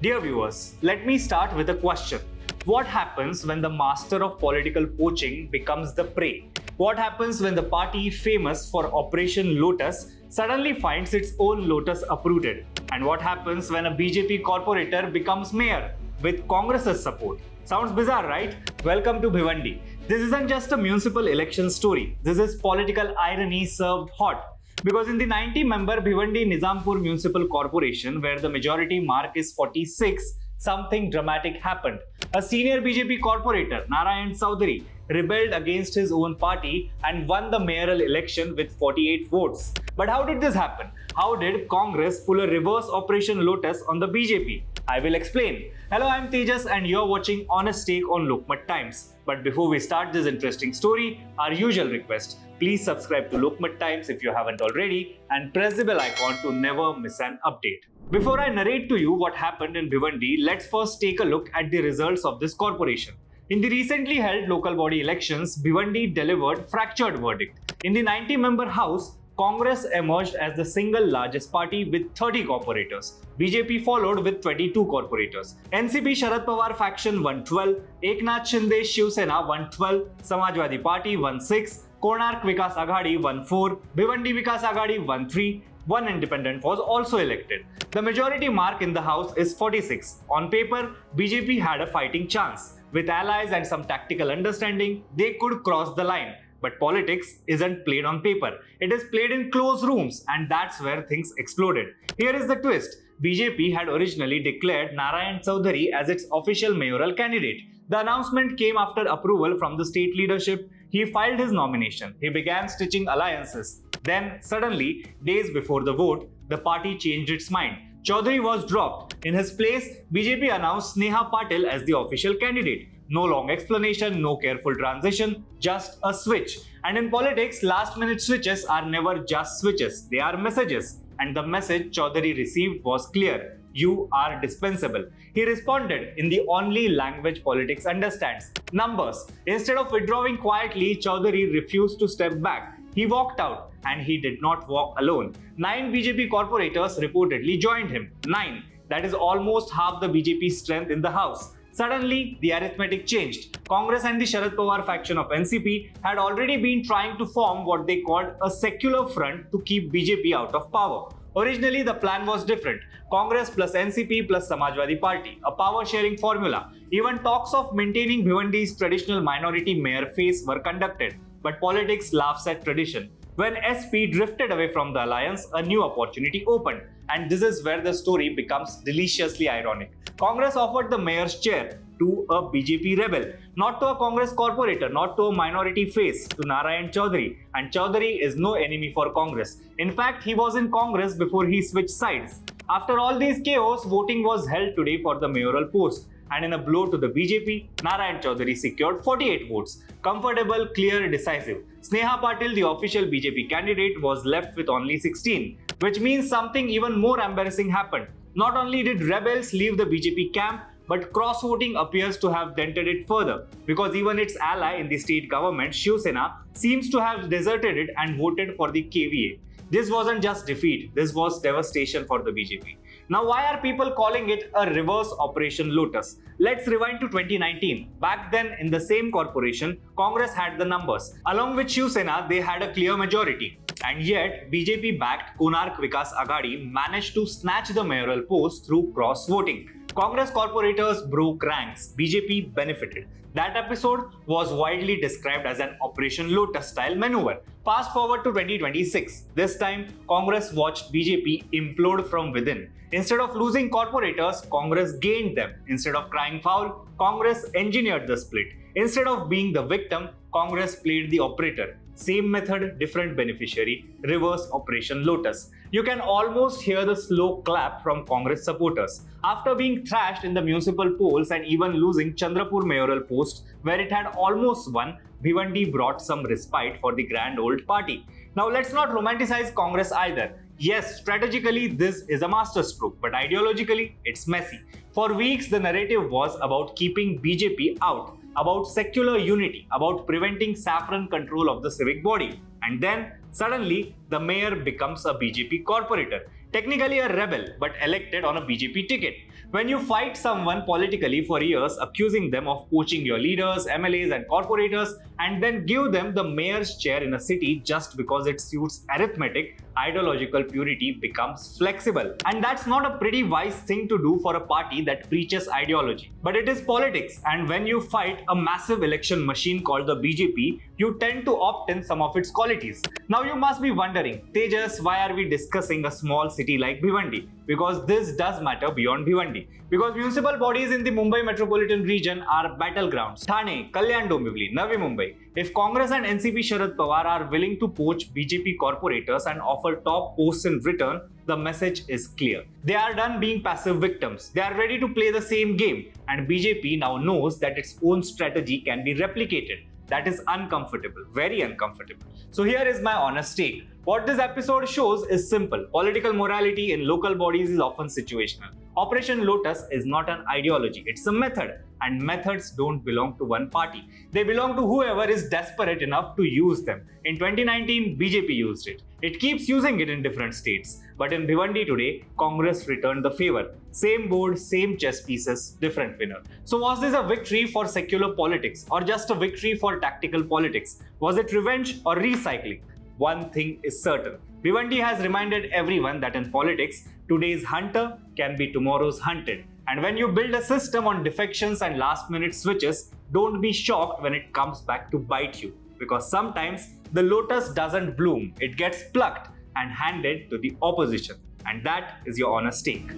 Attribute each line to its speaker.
Speaker 1: Dear viewers, let me start with a question. What happens when the master of political poaching becomes the prey? What happens when the party famous for Operation Lotus suddenly finds its own Lotus uprooted? And what happens when a BJP corporator becomes mayor with Congress's support? Sounds bizarre, right? Welcome to Bhiwandi. This isn't just a municipal election story. This is political irony served hot. Because in the 90-member Bhiwandi Nizampur Municipal Corporation, where the majority mark is 46, something dramatic happened. A senior BJP corporator, Narayan Chaudhary, rebelled against his own party and won the mayoral election with 48 votes. But how did this happen? How did Congress pull a reverse Operation Lotus on the BJP? I will explain. Hello, I'm Tejas and you're watching Honest Take on Lokmat Times. But before we start this interesting story, our usual request, please subscribe to Lokmat Times if you haven't already and press the bell icon to never miss an update. Before I narrate to you what happened in Bhiwandi, let's first take a look at the results of this corporation. In the recently held local body elections, Bhiwandi delivered fractured verdict. In the 90-member house, Congress emerged as the single largest party with 30 corporators. BJP followed with 22 corporators. NCP Sharad Pawar faction won 12, Eknath Shinde Shiv Sena won 12, Samajwadi Party won 6, Konark Vikas Aghadi won 4, Bhiwandi Vikas Aghadi won 3, one independent was also elected. The majority mark in the house is 46. On paper, BJP had a fighting chance. With allies and some tactical understanding, they could cross the line. But politics isn't played on paper. It is played in closed rooms, and that's where things exploded. Here is the twist. BJP had originally declared Narayan Chaudhary as its official mayoral candidate. The announcement came after approval from the state leadership. He filed his nomination. He began stitching alliances. Then, suddenly, days before the vote, the party changed its mind. Chaudhary was dropped. In his place, BJP announced Sneha Patil as the official candidate. No long explanation, no careful transition, just a switch. And in politics, last-minute switches are never just switches, they are messages. And the message Chaudhary received was clear. You are dispensable. He responded in the only language politics understands. Numbers. Instead of withdrawing quietly, Chaudhary refused to step back. He walked out, and he did not walk alone. 9 BJP corporators reportedly joined him. 9. That is almost half the BJP strength in the house. Suddenly, the arithmetic changed. Congress and the Sharad Pawar faction of NCP had already been trying to form what they called a secular front to keep BJP out of power. Originally, the plan was different. Congress plus NCP plus Samajwadi Party, a power-sharing formula. Even talks of maintaining Bhiwandi's traditional minority mayor face were conducted. But politics laughs at tradition. When SP drifted away from the alliance, a new opportunity opened. And this is where the story becomes deliciously ironic. Congress offered the mayor's chair to a BJP rebel, not to a Congress corporator, not to a minority face, to Narayan Chaudhary. And Chaudhary is no enemy for Congress. In fact, he was in Congress before he switched sides. After all these chaos, voting was held today for the mayoral post. And in a blow to the BJP, Narayan Chaudhary secured 48 votes. Comfortable, clear, decisive. Sneha Patil, the official BJP candidate, was left with only 16. Which means something even more embarrassing happened. Not only did rebels leave the BJP camp, but cross-voting appears to have dented it further. Because even its ally in the state government, Shiv Sena, seems to have deserted it and voted for the KVA. This wasn't just defeat, this was devastation for the BJP. Now, why are people calling it a reverse Operation Lotus? Let's rewind to 2019. Back then, in the same corporation, Congress had the numbers. Along with Shiv Sena, they had a clear majority. And yet, BJP-backed Konark Vikas Aghadi managed to snatch the mayoral post through cross-voting. Congress corporators broke ranks. BJP benefited. That episode was widely described as an Operation Lotus-style maneuver. Fast forward to 2026. This time, Congress watched BJP implode from within. Instead of losing corporators, Congress gained them. Instead of crying foul, Congress engineered the split. Instead of being the victim, Congress played the operator. Same method, different beneficiary, reverse Operation Lotus. You can almost hear the slow clap from Congress supporters. After being thrashed in the municipal polls and even losing Chandrapur mayoral post, where it had almost won, Bhiwandi brought some respite for the grand old party. Now let's not romanticize Congress either. Yes, strategically this is a masterstroke, but ideologically it's messy. For weeks the narrative was about keeping BJP out, about secular unity, about preventing saffron control of the civic body. And then, suddenly, the mayor becomes a BJP corporator. Technically a rebel, but elected on a BJP ticket. When you fight someone politically for years, accusing them of poaching your leaders, MLAs, and corporators, and then give them the mayor's chair in a city just because it suits arithmetic, ideological purity becomes flexible. And that's not a pretty wise thing to do for a party that preaches ideology. But it is politics, and when you fight a massive election machine called the BJP, you tend to opt in some of its qualities. Now you must be wondering, Tejas, why are we discussing a small city like Bhiwandi? Because this does matter beyond Bhiwandi. Because municipal bodies in the Mumbai Metropolitan Region are battlegrounds. Thane, Kalyan Dombivli, Navi Mumbai. If Congress and NCP Sharad Pawar are willing to poach BJP corporators and offer top posts in return, the message is clear. They are done being passive victims. They are ready to play the same game. And BJP now knows that its own strategy can be replicated. That is uncomfortable, very uncomfortable. So here is my honest take. What this episode shows is simple. Political morality in local bodies is often situational. Operation Lotus is not an ideology, it's a method. And methods don't belong to one party. They belong to whoever is desperate enough to use them. In 2019, BJP used it. It keeps using it in different states. But in Bhiwandi today, Congress returned the favor. Same board, same chess pieces, different winner. So was this a victory for secular politics or just a victory for tactical politics? Was it revenge or recycling? One thing is certain. Bhiwandi has reminded everyone that in politics, today's hunter can be tomorrow's hunted. And when you build a system on defections and last-minute switches, don't be shocked when it comes back to bite you. Because sometimes the lotus doesn't bloom, it gets plucked and handed to the opposition. And that is your honest take.